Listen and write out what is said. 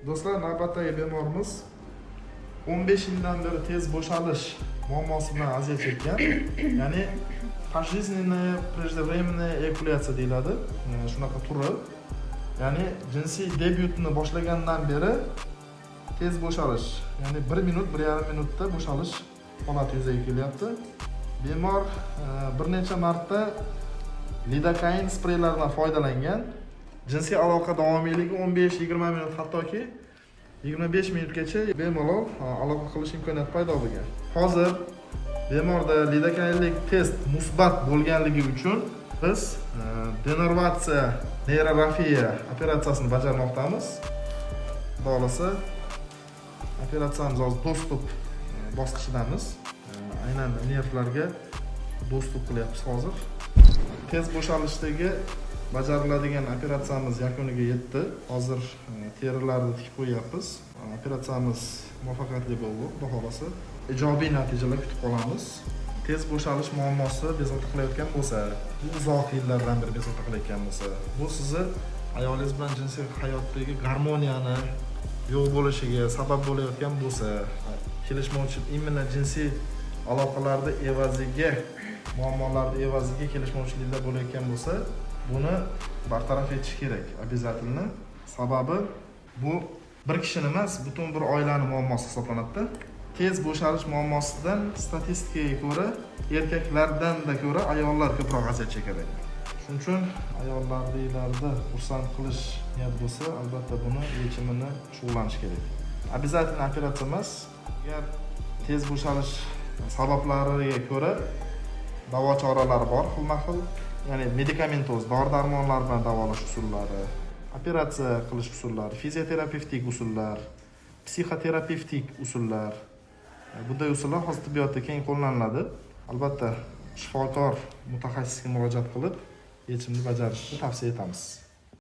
Do'stlar, navbatdagi bemorimiz 15 yildan beri tez bo'shalish muammosi bilan aziyat chekkan. Ya'ni пожизненная преждевременная эякуляция deyiladi. Shunaqa turi. Ya'ni jinsiy debyutni boshlagandan beri tez bo'shalish, ya'ni 1 minut, 1,5 minutda bo'shalish holati yuzaga kelyapti. Bemor bir necha marta lidokain spreylaridan foydalangan. Jinsiy aloqa davomiyligi 15-20 minut, hattoki 25 minutgacha bemalol aloqa qilish imkoniyati paydo bo'lgan. Hozir bemorda lidokainlik test musbat bo'lganligi uchun biz denervatsiya neyrografiya operatsiyasini bajarmoqdamiz. Xudo xolasa operatsiyamiz hozir dostуп bosqichidamiz. Aynan nervlarga dostуп qilyapmiz hozir. Tez bo'shalishdagi bajariladigan operatsiyamiz yakuniga yetdi. Hozir terilarni tikib qo'yapmiz. Operatsiyamiz muvaffaqiyatli bo'ldi. Xudo xolasa ijobiy natijalar kutib qolamiz. Tez bo'shalish muammosi bezovta qilayotgan bo'lsa, uzoq yillardan beri bezovta qilayotgan bo'lsa, bu sizni ayolingiz bilan jinsiy hayotdagi garmoniyani yo'q bo'lishiga sabab bo'layotgan bo'lsa, kelishmovchilik, imенно jinsiy aloqalarda evaziga, muammolarda evaziga kelishmovchiliklar bo'layotgan bo'lsa, buni bartaraf etish kerak, обязательно. Sababi bu bir kishini emas, butun bir oilaning muammosi hisoblanadi. Tez bo'shalish muammosidan statistikaga ko'ra erkaklardan-da ko'ra ayollar ko'proq aziyat chekadi. Shuning uchun ayollarni ilarida xursand qilish niyat bo'lsa, albatta buni yechimini shug'ullanish kerak. Обязательно operatsiya emas. Agar tez bo'shalish sabablariga ko'ra davo choralari bor, xilma-xil. Ya'ni medikamentoz, dori-darmonlar bilan davolash usullari, operatsiya qilish usullari, fizioterapevtik usullar, psixoterapevtik usullar. Bunday usullar hozir tibbiyotda keng qo'llaniladi. Albatta, shifokor mutaxassisga murojaat qilib, yechimni bajarishni tavsiya etamiz.